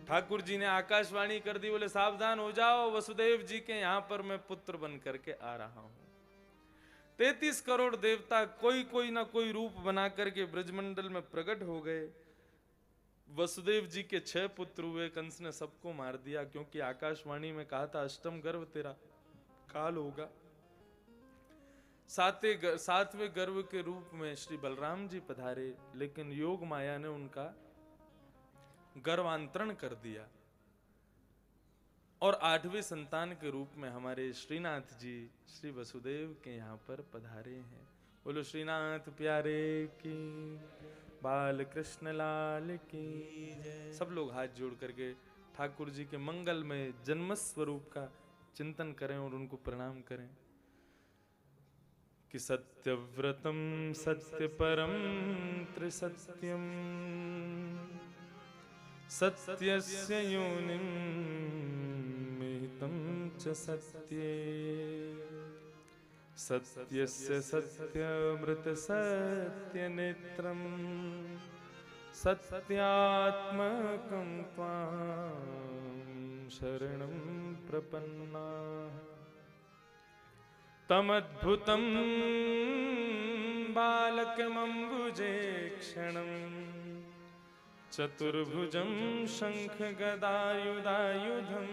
ठाकुर जी ने आकाशवाणी कर दी, बोले सावधान हो जाओ, वसुदेव जी के यहां पर मैं पुत्र बन करके आ रहा हूं। 33 करोड़ देवता कोई ना कोई रूप बना करके ब्रजमंडल में प्रकट हो गए। वसुदेव जी के 6 पुत्र हुए, कंस ने सबको मार दिया, क्योंकि आकाशवाणी में कहा था अष्टम गर्भ तेरा काल होगा। सातवें गर्भ के रूप में श्री बलराम जी पधारे, लेकिन योग माया ने उनका गर्भांतरण कर दिया और 8वें संतान के रूप में हमारे श्रीनाथ जी श्री वसुदेव के यहाँ पर पधारे हैं। बोलो श्रीनाथ प्यारे की, बाल कृष्ण लाल की। सब लोग हाथ जोड़ करके ठाकुर जी के मंगल में जन्म स्वरूप का चिंतन करें और उनको प्रणाम करें कि सत्यव्रतम सत्य परम त्रिसत्यम सत्यस्य योनिं मिहितं च सत्ये सत्यस्य सत्यमृत सत्यनेत्रं सत्यात्मकं त्वां शरणं प्रपन्नाः। तमद्भुतं बालकमम्बुजे क्षणम् चतुर्भुजं शङ्खगदायुधायुधं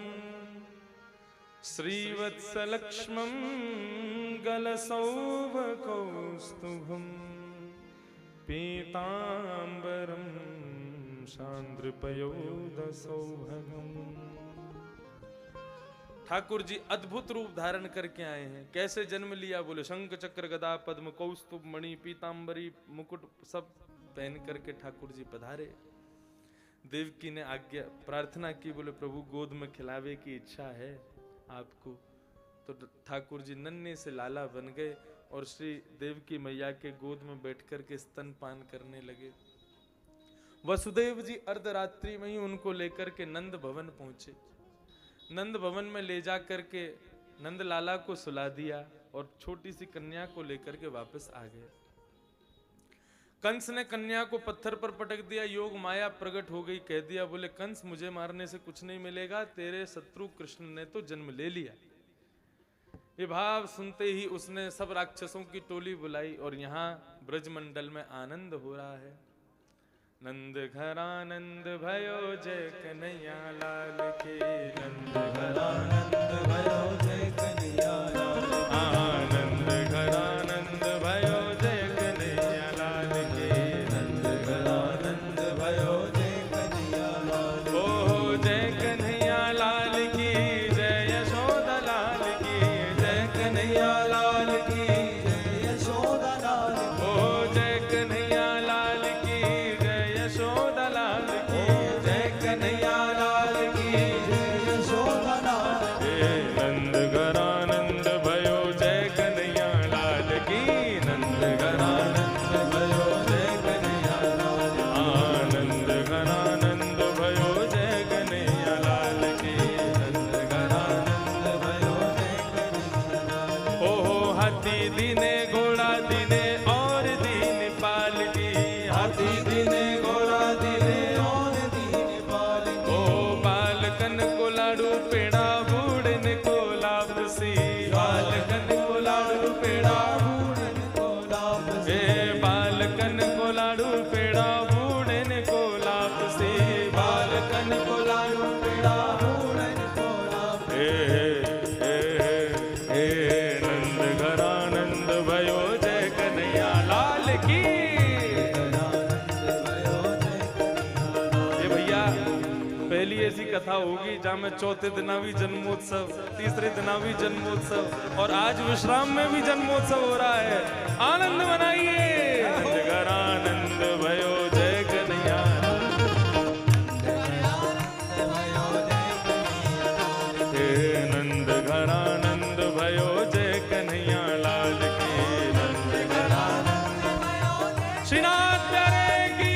श्रीवत्सलक्ष्मं गलसौभकौस्तुभं पीताम्बरं शान्द्रपयोधसौभगम्। ठाकुर जी अद्भुत रूप धारण करके आए हैं। कैसे जन्म लिया? बोले शंख चक्र गदा पद्म कौस्तुभ मणि पीताम्बरी मुकुट सब पहन करके ठाकुर जी पधारे। देवकी ने आज्ञा प्रार्थना की, बोले प्रभु गोद में खिलावे की इच्छा है आपको। तो ठाकुर जी नन्हे से लाला बन गए और श्री देवकी मैया के गोद में बैठ करके स्तनपान करने लगे। वसुदेव जी अर्धरात्रि में ही उनको लेकर के नंद भवन पहुंचे। नंद भवन में ले जा करके नंद लाला को सुला दिया और छोटी सी कन्या को लेकर के वापस आ गए। कंस ने कन्या को पत्थर पर पटक दिया, योग माया प्रकट हो गई, कह दिया बोले कंस मुझे मारने से कुछ नहीं मिलेगा, तेरे शत्रु कृष्ण ने तो जन्म ले लिया। ये भाव सुनते ही उसने सब राक्षसों की टोली बुलाई और यहाँ ब्रजमंडल में आनंद हो रहा है। नंद घरानंद भयो जय कन्हैया लाल की, नंद घरानंद भयो जय कन्हैया लाल की, आनंद घरानंद भयो जय कन्हैया लाल की, नंद घरानंद भयो जय कन्हैया लाल की, ओ जय कन्हैया लाल की, जय यशोदा लाल की, जय कन्हैया लाल की, जय यशोदा लाल की, ओ जय कन्हैया लाल की, जय यशोदा लाल की, जय कन्हैया लाल की, जय यशोदा लाल की। नंद घरानंद भयो जय कन्हैया लाल की, नंद घरानंद भयो जय कन्हैया लाल की, आनंद घरानंद भयो जय कन्हैया लाल की, नंद घरानंद भयो जय कन्हैया लाल की। ओहो हाथी दीने घोड़ा दीने और दीन पाल की, हाथी दीने घोड़ा दीने और दीन पाल की, ओ बालकन को लाडू पेड़ा बूढ़न को लापसी, बालकन को लाडू पेड़ा बूढ़न को लापसी, बालकन को लाडू पेड़ा बूढ़न को लापसी, बालकन को लाडू पेड़ा बूढ़न को लापसी। नंद घरानंद भयो जय कन्हैया लाल की। ये भैया पहली ऐसी कथा होगी जहाँ में चौथे दिना भी जन्मोत्सव, तीसरे दिना भी जन्मोत्सव और आज विश्राम में भी जन्मोत्सव हो रहा है। आनंद मनाइए। नंद घरानंद भयो जय कन्हैया, नंद घरानंद भयो जय कन्हैया लाल की, नंद घरानंद भयो श्रीनाथ प्यारे की।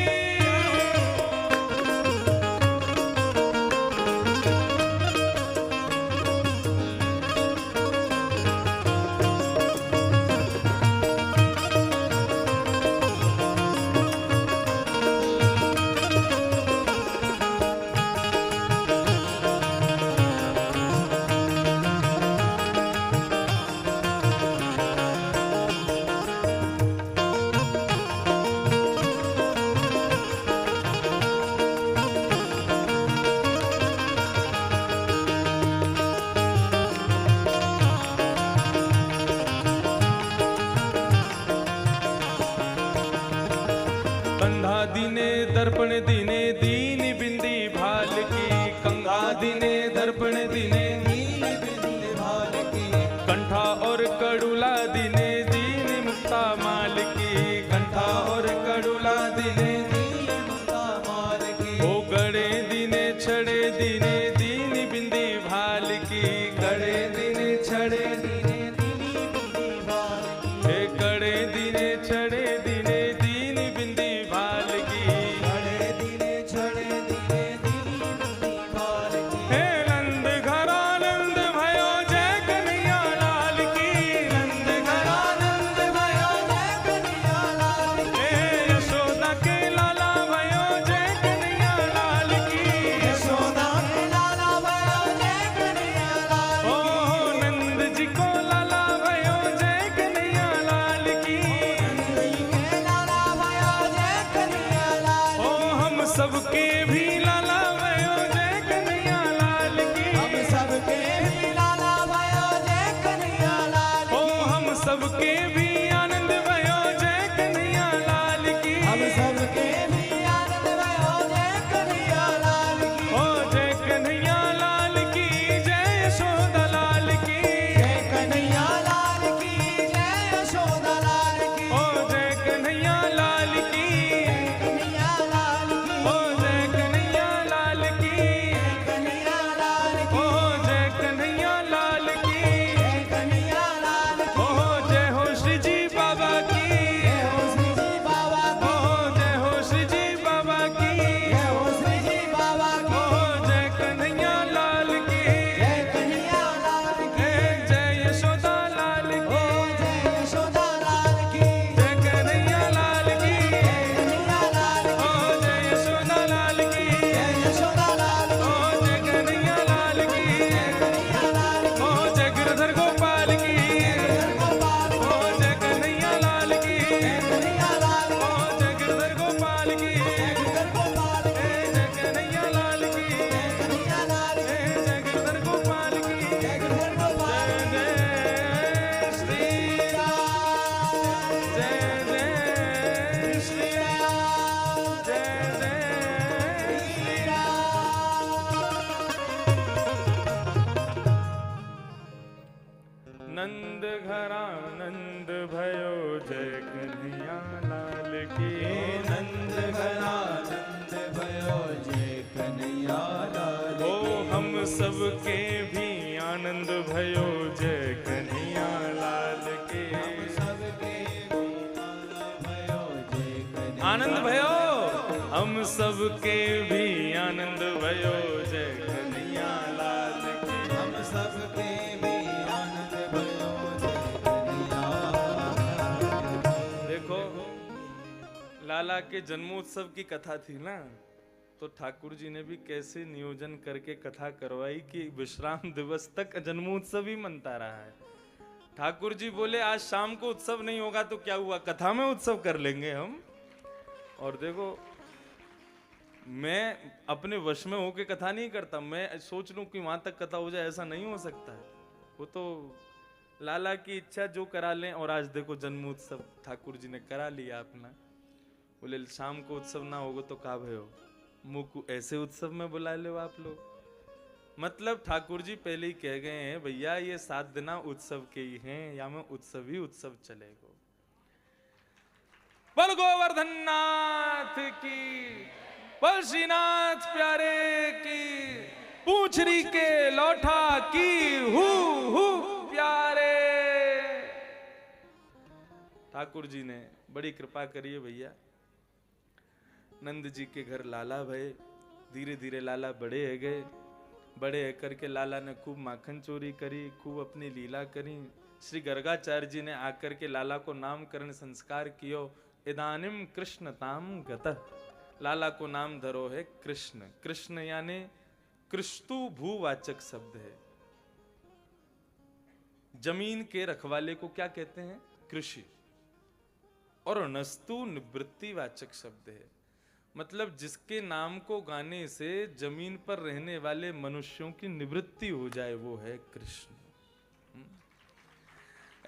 दर्पण दिने दीन बिंदी भाल की, कंघा दिने दर्पण दिने दीन बिंदी भाल की, कंठा और कड़ुला दिने दीन मुक्ता माल की, कंठा और कड़ुला दिने दीन मुक्ता माल की, ओ गड़े दिने छड़े दिने दीन बिंदी भाल की, गड़े दिने छड़े दिने दीन बिंदी भाल की, हे गड़े दिने छड़े दिने दीन बिंदी भाल की, गड़े दिने छड़े दिने दीन बिंदी भाल की, हे नंद घरानंद भयो जय कन्हैया लाल की, नंद घरानंद भयो जय कन्हैया लाल की, हे यशोदा के लाला भयो जय कन्हैया लाल की, यशोदा के लाला भयो जय कन्हैया लाल की, ओ नंद जी को लाला भयो जय कन्हैया लाल की, नंद जी के लाला भयो जय कन्हैया लाल की, ओ हम सबके भी लाला भयो जय कन्हैया लाल की, हम सबके भी लाला भयो जय कन्हैया लाल की, ओ हम सबके भी आनंद भयो जय कन्हैया लाल की, हम सबके भी आनंद भयो जय कन्हैया लाल की, ओ जय कन्हैया लाल की जय यशोदा लाल की, जय कन्हैया लाल की जय यशोदा लाल की, ओ जय कन्हैया लाल की, कन्हैया लाल की, ओ जय कन्हैया लाल की, कन्हैया लाल की, ओ जय कन्हैया लाल की, कन्हैया लाल की, ओ जय हो श्री जी बाबा की, जय हो श्री जी बाबा की, ओ जय हो श्री जी बाबा की, जय हो श्री जी बाबा की, ओ जय कन्हैया लाल की, जय कन्हैया लाल की, जय यशोदा लाल की, जय यशोदा लाल की, जय कन्हैया लाल की, कन्हैया लाल की, ओ जय यशोदा लाल की, जय यशोदा लाल की, ओ जय कन्हैया लाल की, कन्हैया लाल की, ओ जय गिरधर गोपाल की, गोपाल, ओ जय कन्हैया लाल की, कन्हैया लाल, ओ जय गिरधर गोपाल की, गिरधर गोपाल, जय कन्हैया लाल की, कन्हैया लाल, जय गिरधर गोपाल की, गिरधर गोपाल, जय श्री राम, जय जय श्री राम, जय जय श्री राम। नंद घरानंद भयो जय कन्हैया लाल की, नंद घरानंद भयो जय कन्हैया लाल की, ओ हम सबके भी आनंद भयो जय कन्हैया लाल की, हम सबके भी आनंद भयो, हम सबके भी आनंद भयो जय कन्हैया लाल की, हम सबके भी आनंद भयो जय कन्हैया लाल की। देखो लाला के जन्मोत्सव की कथा थी ना, तो ठाकुर जी ने भी कैसे नियोजन करके कथा करवाई कि विश्राम दिवस तक जन्मोत्सव ही मनता रहा है। ठाकुर जी बोले आज शाम को उत्सव नहीं होगा तो क्या हुआ, कथा में उत्सव कर लेंगे हम। और देखो मैं अपने वश में होके कथा नहीं करता, मैं सोच लूं कि वहां तक कथा हो जाए, ऐसा नहीं हो सकता है। वो तो लाला की इच्छा जो करा लें। और आज देखो जन्मोत्सव ठाकुर जी ने करा लिया अपना। बोले शाम को उत्सव ना होगा तो का भयो, मुझको ऐसे उत्सव में बुला लो आप लोग। मतलब ठाकुर जी पहले ही कह गए हैं भैया ये 7 दिन उत्सव के ही हैं, या में उत्सव ही उत्सव चलेगा। बोल गोवर्धन नाथ की, बोल श्रीनाथ प्यारे की, पूंछरी के लौठा की हु प्यारे। ठाकुर जी ने बड़ी कृपा करी है भैया। नंद जी के घर लाला भये, धीरे धीरे लाला बड़े है गए। बड़े है करके लाला ने खूब माखन चोरी करी, खूब अपनी लीला करी। श्री गर्गाचार्य जी ने आकर के लाला को नामकरण संस्कार कियो। इदानिम कृष्ण ताम गतः, लाला को नाम धरो है कृष्ण। कृष्ण यानी कृष्तु भूवाचक शब्द है। जमीन के रखवाले को क्या कहते हैं? कृषि। और नस्तु निवृत्ति वाचक शब्द है, मतलब जिसके नाम को गाने से जमीन पर रहने वाले मनुष्यों की निवृत्ति हो जाए वो है कृष्ण।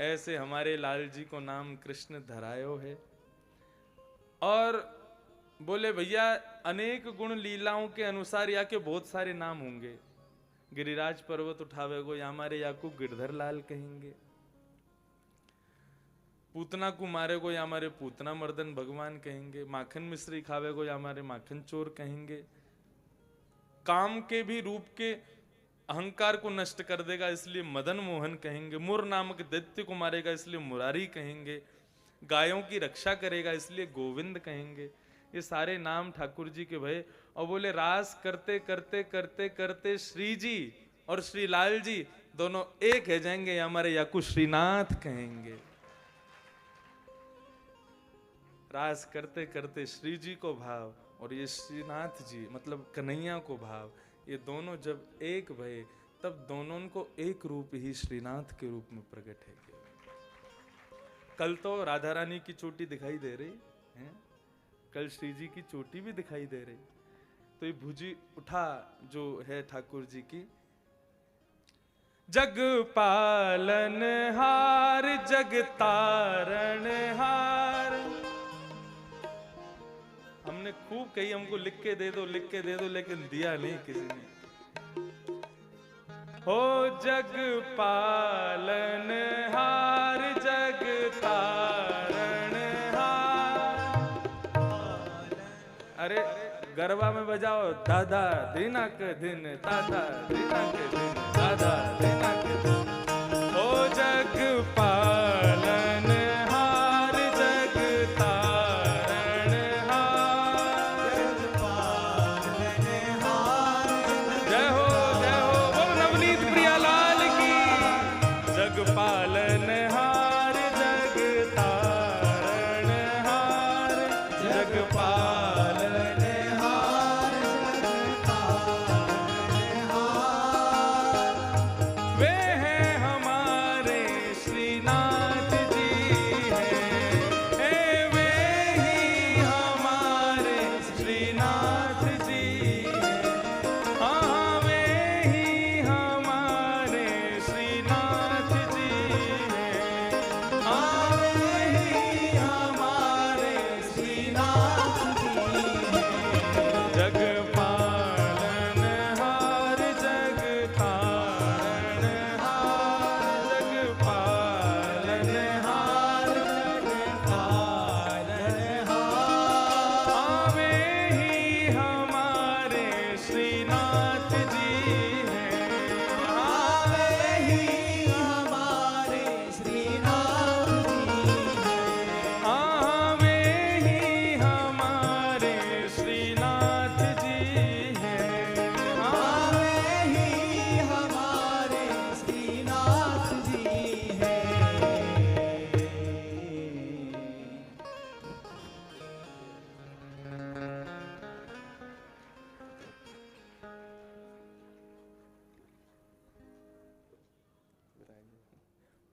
ऐसे हमारे लाल जी को नाम कृष्ण धरायो है। और बोले भैया अनेक गुण लीलाओं के अनुसार या के बहुत सारे नाम होंगे। गिरिराज पर्वत उठावे को या हमारे या को गिरधर लाल कहेंगे, पूतना को मारे को या हमारे पूतना मर्दन भगवान कहेंगे, माखन मिश्री खावे को या हमारे माखन चोर कहेंगे, काम के भी रूप के अहंकार को नष्ट कर देगा इसलिए मदन मोहन कहेंगे, मुर नामक दैत्य को मारेगा इसलिए मुरारी कहेंगे, गायों की रक्षा करेगा इसलिए गोविंद कहेंगे। ये सारे नाम ठाकुर जी के भय। और बोले रास करते करते करते करते श्री जी और श्री लाल जी दोनों एक है जाएंगे, या हमारे याकू श्रीनाथ कहेंगे। रास करते करते श्री जी को भाव और ये श्रीनाथ जी मतलब कन्हैया को भाव, ये दोनों जब एक भये तब दोनों को एक रूप ही श्रीनाथ के रूप में प्रकट है। कल तो राधा रानी की चोटी दिखाई दे रही है, कल श्री जी की चोटी भी दिखाई दे रही। तो ये भुजी उठा जो है ठाकुर जी की, जग पालन हार जग तारण हार। हमने खूब कही हमको लिख के दे दो लिख के दे दो, लेकिन दिया नहीं किसी ने। हो जग पालन हार जग तारण हार। अरे गरबा में बजाओ, दादा दीना के दिन दादा दीना के दिन दादा दीना के दिन। हो जग पालन हार जग तारण हार। जय हो बोलो नवनीत प्रियालाल की। जग पालन हार जग तारण हार जग पालन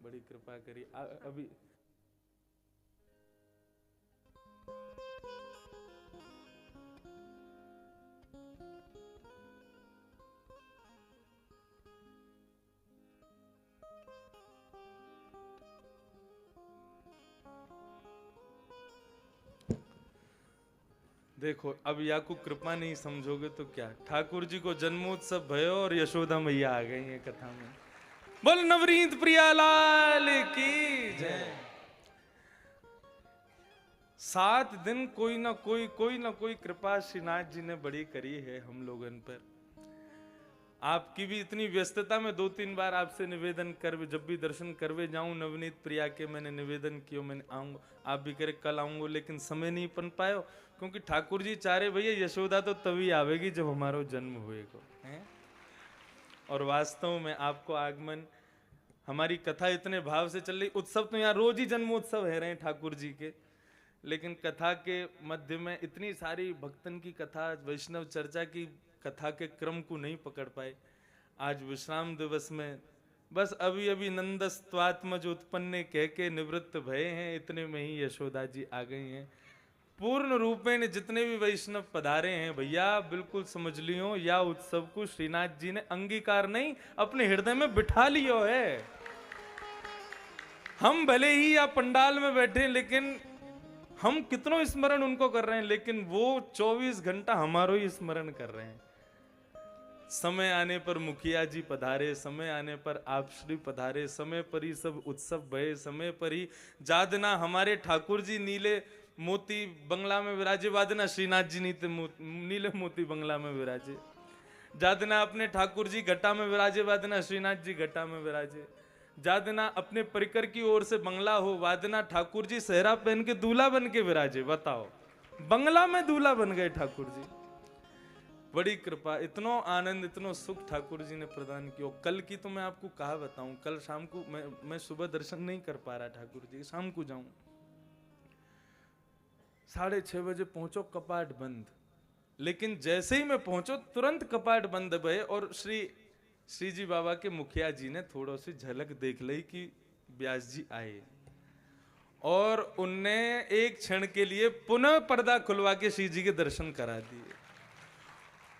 बड़ी कृपा करी। अभी देखो, अब या को कृपा नहीं समझोगे तो क्या। ठाकुर जी को जन्मोत्सव भयो और यशोदा मैया आ गई है कथा में। बोल नवनीत प्रियालाल की जय। 7 दिन कोई ना कोई कृपा श्रीनाथ जी ने बड़ी करी है हम लोगन पर। आपकी भी इतनी व्यस्तता में 2-3 बार आपसे निवेदन कर, जब भी दर्शन करवे जाऊं नवनीत प्रिया के मैंने निवेदन किया, मैंने आऊंगा, आप भी करे कल आऊंगा, लेकिन समय नहीं बन पायो क्योंकि ठाकुर जी चाह रहे भैया यशोदा तो तभी आवेगी जब हमारा जन्म होएगा है। और वास्तव में आपको आगमन, हमारी कथा इतने भाव से चल रही। उत्सव तो यहाँ रोज ही जन्मोत्सव है रहे हैं ठाकुर जी के, लेकिन कथा के मध्य में इतनी सारी भक्तन की कथा, वैष्णव चर्चा की कथा के क्रम को नहीं पकड़ पाए। आज विश्राम दिवस में बस अभी अभी नंदस्त्वात्मज उत्पन्न कह के निवृत्त भये हैं, इतने में ही यशोदा जी आ गई हैं। पूर्ण रूपेण जितने भी वैष्णव पधारे हैं भैया, बिल्कुल समझ लियो या उत्सव को श्रीनाथ जी ने अंगीकार नहीं अपने हृदय में बिठा लियो है। हम भले ही या पंडाल में बैठे, लेकिन हम कितनों स्मरण उनको कर रहे हैं, लेकिन वो 24 घंटा हमारो ही स्मरण कर रहे हैं। समय आने पर मुखिया जी पधारे, समय आने पर आप श्री पधारे, समय पर ही सब उत्सव भये, समय पर ही जादना हमारे ठाकुर जी नीले मोती बंगला में विराजे, वादना श्रीनाथ जी नीले मोती बंगला में विराजे, जादना अपने ठाकुर जी घटा में विराजे, वादना श्रीनाथ जी घटा में विराजे, जादना अपने परिकर की ओर से बंगला हो, वादना ठाकुर जी सहरा पहन के दूल्हा बन के विराजे। बताओ, बंगला में दूल्हा बन गए ठाकुर जी। बड़ी कृपा, इतनो आनंद, इतनो सुख ठाकुर जी ने प्रदान किया। कल की तो मैं आपको कहा बताऊं, कल शाम को मैं सुबह दर्शन नहीं कर पा रहा ठाकुर जी, शाम को जाऊं। 6:30 बजे पहुंचो, कपाट बंद। लेकिन जैसे ही मैं पहुंचो तुरंत कपाट बंद भये और श्री जी बाबा के मुखिया जी ने थोड़ा सी झलक देख ली कि व्यास जी आए, और उनने एक क्षण के लिए पुनः पर्दा खुलवा के श्री जी के दर्शन करा दिए।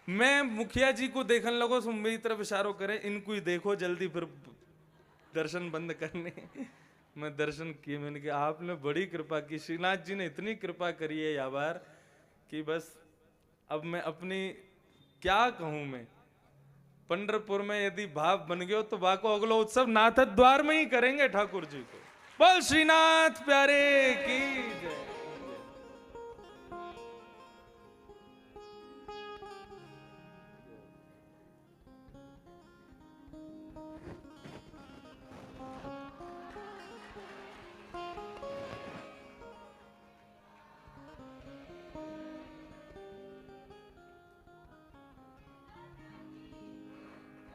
मैं मुखिया जी को देखने लगो, तो मेरी तरफ इशारो करें, इनको ही देखो जल्दी, फिर दर्शन बंद करने। मैं दर्शन किए, मैंने कहा आपने बड़ी कृपा की, श्रीनाथ जी ने इतनी कृपा करी है या बार कि बस अब मैं अपनी क्या कहूं। मैं पंढरपुर में यदि भाव बन गयो तो बाको अगलो उत्सव नाथ द्वार में ही करेंगे ठाकुर जी को। बोल श्रीनाथ प्यारे की जय।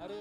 अरे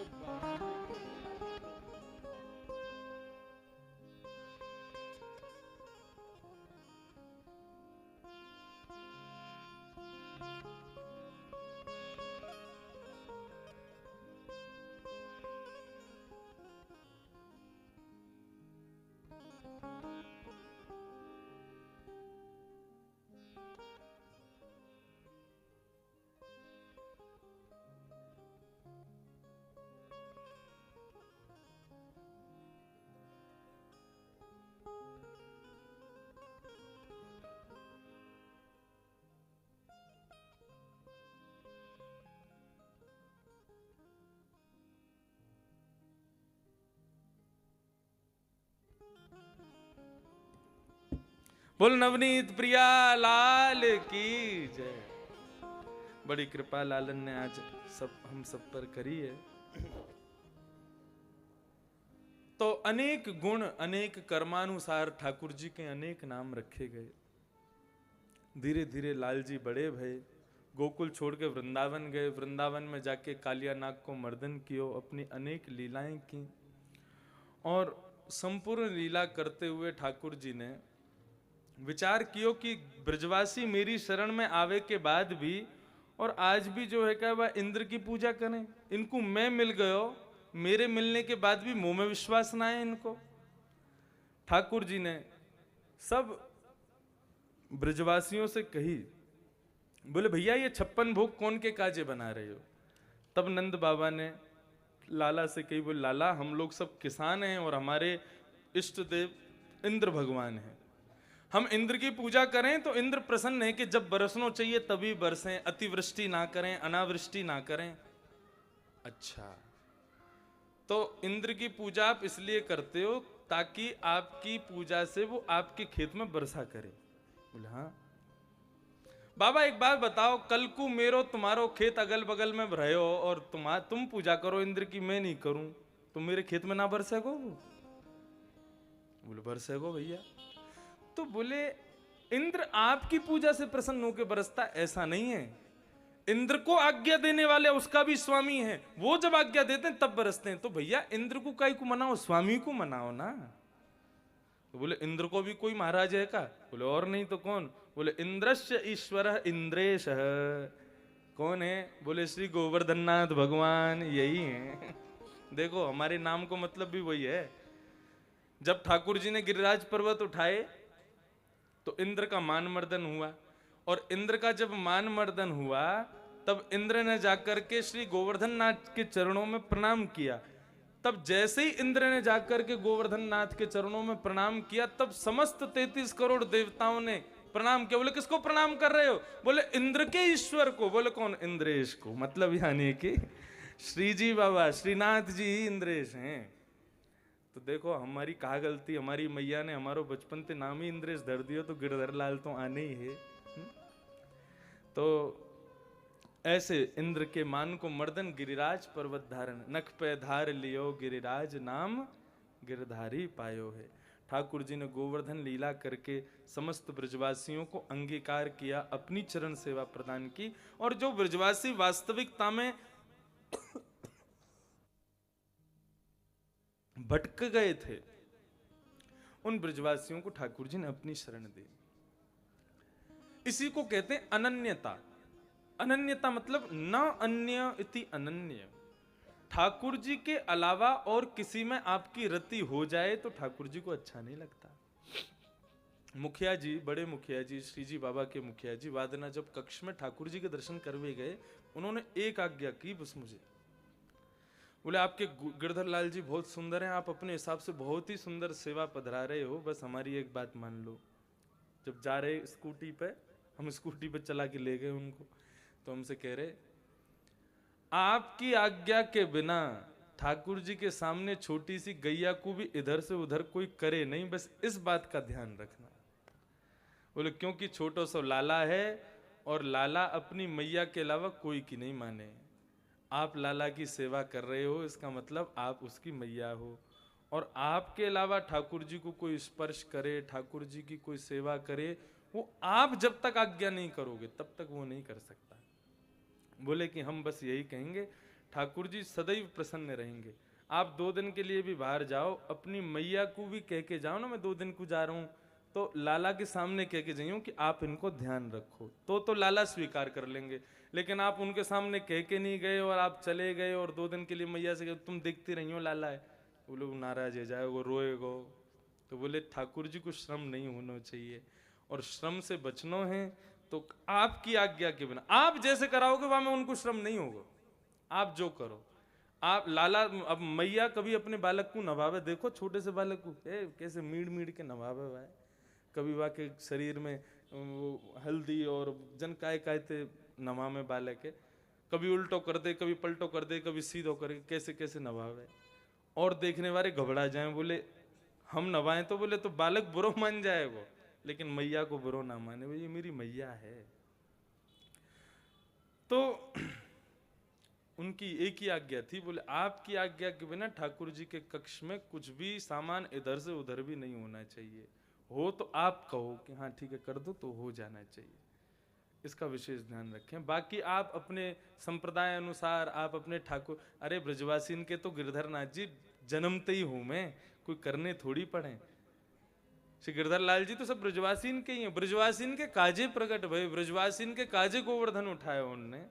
बोल नवनीत प्रिया लाल की जय। बड़ी कृपा लालन ने आज हम सब पर करी है। तो अनेक गुण, अनेक कर्मानुसार ठाकुर जी के अनेक नाम रखे गए। धीरे धीरे लाल जी बड़े भये, गोकुल छोड़ के वृंदावन गए, वृंदावन में जाके कालिया नाग को मर्दन कियो, अपनी अनेक लीलाएं की, और संपूर्ण लीला करते हुए ठाकुर जी ने विचार कियो कि ब्रजवासी मेरी शरण में आवे के बाद भी और आज भी जो है क्या वह इंद्र की पूजा करें, इनको मैं मिल गयो, मेरे मिलने के बाद भी मुंह में विश्वास ना है इनको। ठाकुर जी ने सब ब्रजवासियों से कही, बोले भैया ये 56 भोग कौन के काजे बना रहे हो। तब नंद बाबा ने लाला से कही, बोले लाला हम लोग सब किसान हैं और हमारे इष्ट देव इंद्र भगवान हैं, हम इंद्र की पूजा करें तो इंद्र प्रसन्न है कि जब बरसना चाहिए तभी बरसें, अतिवृष्टि ना करें, अनावृष्टि ना करें। अच्छा, तो इंद्र की पूजा आप इसलिए करते हो ताकि आपकी पूजा से वो आपके खेत में वर्षा करे। बोले हाँ। बाबा एक बात बताओ, कल को मेरो तुम्हारो खेत अगल बगल में रहे हो और तुम पूजा करो इंद्र की, मैं नहीं करूं, तो मेरे खेत में ना बरसेगो वो? बोले बरसेगो भैया। तो बोले इंद्र आपकी पूजा से प्रसन्न होकर बरसता, ऐसा नहीं है। इंद्र को आज्ञा देने वाले उसका भी स्वामी है, वो जब आज्ञा देते हैं तब बरसते हैं। तो भैया इंद्र को काई को मनाओ, स्वामी को मनाओ ना। तो बोले इंद्र को भी कोई महाराज है का? बोले और नहीं तो कौन? बोले इंद्रस्य ईश्वर इंद्रेश। कौन है? बोले श्री गोवर्धननाथ भगवान, यही है। देखो हमारे नाम को मतलब भी वही है। जब ठाकुर जी ने गिरिराज पर्वत उठाए तो इंद्र का मान मर्दन हुआ, और इंद्र का जब मान मर्दन हुआ तब इंद्र ने जाकर के श्री गोवर्धन नाथ के चरणों में प्रणाम किया। तब जैसे ही इंद्र ने जाकर के गोवर्धन नाथ के चरणों में प्रणाम किया, तब समस्त 33 करोड़ देवताओं ने प्रणाम किया। बोले किसको प्रणाम कर रहे हो? बोले इंद्र के ईश्वर को। बोले कौन? इंद्रेश को। मतलब यानी कि श्री जी बाबा श्रीनाथ जी ही इंद्रेश हैं। तो देखो हमारी कहा गलती, हमारी मैया ने हमारो बचपन से नाम ही इंद्रेश धर दियो तो गिरधर लाल तो आने ही है। तो ऐसे इंद्र के मान को मर्दन गिरिराज पर्वत धारण, नख पे धार लियो गिरिराज नाम गिरधारी पायो है। ठाकुर जी ने गोवर्धन लीला करके समस्त ब्रजवासियों को अंगीकार किया, अपनी चरण सेवा प्रदान की, और जो ब्रजवासी वास्तविकता में भटक गए थे उन ब्रजवासियों को ठाकुर जी ने अपनी शरण दी। इसी को कहते हैं अनन्यता। अनन्यता मतलब न अन्य इति अनन्य। ठाकुर जी के अलावा और किसी में आपकी रति हो जाए तो ठाकुर जी को अच्छा नहीं लगता। मुखिया जी, बड़े मुखिया जी, श्री जी बाबा के मुखिया जी वादना जब कक्ष में ठाकुर जी के दर्शन करवे गए, उन्होंने एक आज्ञा की बस मुझे। बोले आपके गिरधर लाल जी बहुत सुंदर हैं, आप अपने हिसाब से बहुत ही सुंदर सेवा पधरा रहे हो, बस हमारी एक बात मान लो। जब जा रहे स्कूटी पे, हम स्कूटी पे चला के ले गए उनको, तो हमसे कह रहे आपकी आज्ञा के बिना ठाकुर जी के सामने छोटी सी गैया को भी इधर से उधर कोई करे नहीं, बस इस बात का ध्यान रखना। बोले क्योंकि छोटो सो लाला है और लाला अपनी मैया के अलावा कोई की नहीं माने। आप लाला की सेवा कर रहे हो, इसका मतलब आप उसकी मैया हो, और आपके अलावा ठाकुर जी को कोई स्पर्श करे, ठाकुर जी की कोई सेवा करे, वो आप जब तक आज्ञा नहीं करोगे तब तक वो नहीं कर सकता। बोले कि हम बस यही कहेंगे, ठाकुर जी सदैव प्रसन्न रहेंगे। आप 2 दिन के लिए भी बाहर जाओ, अपनी मैया को भी कह के जाओ ना मैं 2 दिन को जा रहा हूँ, तो लाला के सामने कह के जाइयो कि आप इनको ध्यान रखो, तो लाला स्वीकार कर लेंगे। लेकिन आप उनके सामने कह के नहीं गए और आप चले गए और 2 दिन के लिए मैया से तुम देखती रही हो लाला है, बोले वो नाराज हो जाएगा, रोएगो। तो बोले ठाकुर जी को श्रम नहीं होना चाहिए, और श्रम से बचना है तो आपकी आज्ञा के बिना आप जैसे कराओगे वहां में उनको श्रम नहीं होगा। आप जो करो, आप लाला, अब मैया कभी अपने बालक को नवावे, देखो छोटे से बालक को कैसे मीड़ मीड़ के नवावे हुआ है, कभी वह के शरीर में वो हल्दी और जन काय नवा में बालक है, कभी उल्टो कर दे, कभी पलटो कर दे, कभी सीधो करे, कैसे कैसे नवावे, और देखने वाले घबरा जाएं, बोले हम नवाएं तो बोले तो बालक बुरो मान जाएगा, लेकिन मैया को बुरो ना माने, ये मेरी मैया है। तो उनकी एक ही आज्ञा थी, बोले आपकी आज्ञा के बिना ठाकुर जी के कक्ष में कुछ भी सामान इधर से उधर भी नहीं होना चाहिए, हो तो आप कहो कि हाँ ठीक है कर दो तो हो जाना चाहिए। इसका विशेष ध्यान रखें। बाकी आप अपने संप्रदाय अनुसार आप अपने ठाकुर, अरे ब्रजवासीन के तो गिरधरनाथ जी जन्मते ही हूं मैं, कोई करने थोड़ी पड़े। श्री गिरधर लाल जी तो सब ब्रजवासीन के ही हैं, ब्रजवासीन के काजे प्रकट भय, ब्रजवासीन के काजे गोवर्धन उठाया उनने।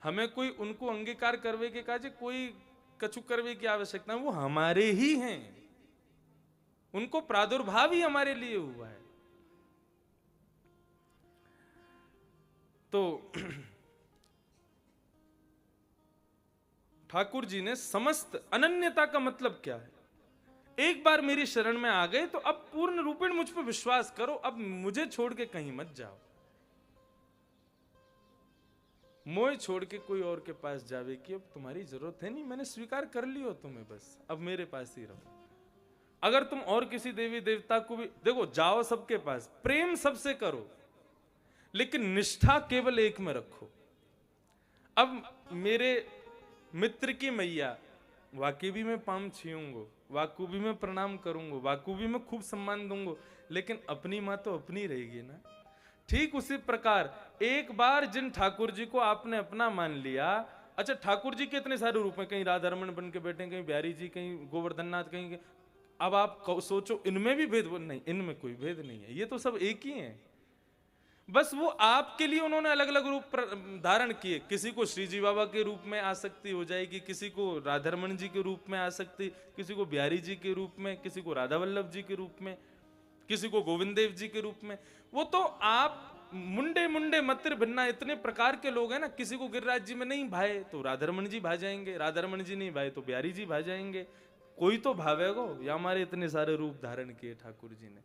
हमें कोई उनको अंगीकार करवे के काजे कोई कछु करवे की आवश्यकता है, वो हमारे ही हैं, उनको प्रादुर्भाव ही हमारे लिए हुआ है। तो ठाकुर जी ने समस्त अनन्यता का मतलब क्या है, एक बार मेरी शरण में आ गए तो अब पूर्ण रूपेण मुझ पर विश्वास करो, अब मुझे छोड़ के कहीं मत जाओ। मोह छोड़ के कोई और के पास जावे कि अब तुम्हारी जरूरत है नहीं, मैंने स्वीकार कर लियो तुम्हें, बस अब मेरे पास ही रहो। अगर तुम और किसी देवी देवता को भी देखो, जाओ सबके पास, प्रेम सबसे करो, लेकिन निष्ठा केवल एक में रखो। अब मेरे मित्र की मैया, वाकई भी मैं पाम छूऊंगा, वाकू भी मैं प्रणाम करूंगा, वाकू भी मैं खूब सम्मान दूंगा, लेकिन अपनी मां तो अपनी रहेगी ना। ठीक उसी प्रकार एक बार जिन ठाकुर जी को आपने अपना मान लिया, अच्छा ठाकुर जी के इतने सारे रूप हैं, कहीं राधा रमन बन के बैठे, कहीं बिहारी जी, कहीं गोवर्धननाथ, कहीं, अब आप सोचो इनमें भी भेद नहीं, इनमें कोई भेद नहीं है, ये तो सब एक ही हैं। बस वो आपके लिए उन्होंने अलग अलग रूप धारण किए। किसी को श्री जी बाबा के रूप में आसक्ति हो जाएगी, किसी को राधारमण जी के रूप में आसक्ति, किसी को बिहारी जी के रूप में, किसी को राधा वल्लभ जी के रूप में, किसी को गोविंद देव जी के रूप में। वो तो आप मुंडे मुंडे मतिर भिन्ना इतने प्रकार के लोग हैं ना, किसी को गिरिराज जी में नहीं भाए तो राधारमण जी भा जाएंगे, राधारमण जी नहीं भाए तो बिहारी जी भा जाएंगे, कोई तो भावेगो। या हमारे इतने सारे रूप धारण किए ठाकुर जी ने,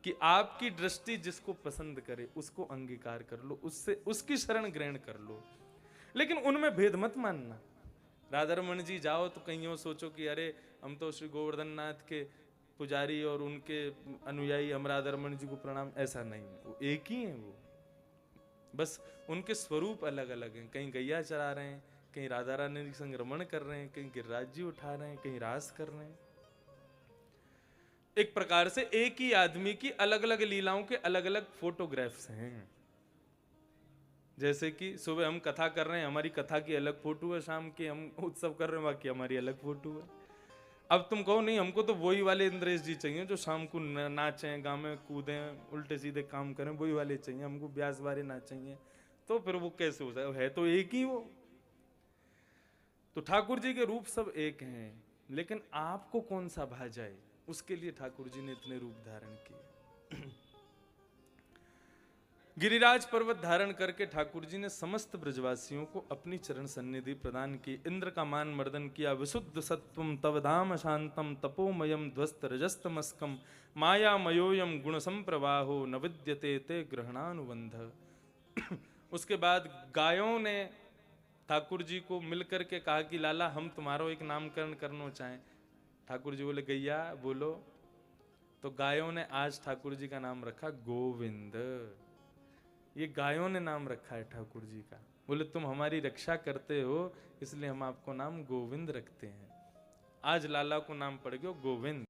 कि आपकी दृष्टि जिसको पसंद करे उसको अंगीकार कर लो, उससे उसकी शरण ग्रहण कर लो, लेकिन उनमें भेद मत मानना। राधा रमन जी जाओ तो कहीं और सोचो कि अरे हम तो श्री गोवर्धन नाथ के पुजारी और उनके अनुयायी, हम राधा रमन जी को प्रणाम, ऐसा नहीं है। वो एक ही है, वो बस उनके स्वरूप अलग अलग हैं। कहीं गैया चरा रहे हैं, कहीं राधा रानी के संग रमण कर रहे हैं, कहीं गिरिराज जी उठा रहे हैं, कहीं रास कर रहे हैं। एक प्रकार से एक ही आदमी की अलग अलग लीलाओं के अलग अलग फोटोग्राफ्स हैं। जैसे कि सुबह हम कथा कर रहे हैं, हमारी कथा की अलग फोटो है, शाम की हम उत्सव कर रहे हैं, बाकी हमारी अलग फोटो है। अब तुम कहो नहीं हमको तो वही वाले इंद्रेश जी चाहिए जो शाम को नाचें, गावें, कूदें, उल्टे सीधे काम करें, वही वाले चाहिए हमको, ब्यास वाले ना चाहिए, तो फिर वो कैसे हो जाए? है तो एक ही वो। तो ठाकुर जी के रूप सब एक हैं, लेकिन आपको कौन सा भा जाए उसके लिए ठाकुर जी ने इतने रूप धारण किए। गिरिराज पर्वत धारण करके ठाकुर जी ने समस्त ब्रजवासियों को अपनी चरण सन्निधि प्रदान की। इंद्र का मान मर्दन किया। विशुद्ध सत्वम तव धाम शांतम तपोमयम ध्वस्त रजस्तमस्कम मायामयोयम गुण संप्रवाहो न विद्यते ते ग्रहणानुबंध। उसके बाद गायों ने ठाकुर जी को मिलकर के कहा कि लाला हम तुम्हारो एक नामकरण करना चाहें। ठाकुर जी बोले गैया बोलो। तो गायों ने आज ठाकुर जी का नाम रखा गोविंद। ये गायों ने नाम रखा है ठाकुर जी का। बोले तुम हमारी रक्षा करते हो इसलिए हम आपको नाम गोविंद रखते हैं। आज लाला को नाम पड़ गया गोविंद।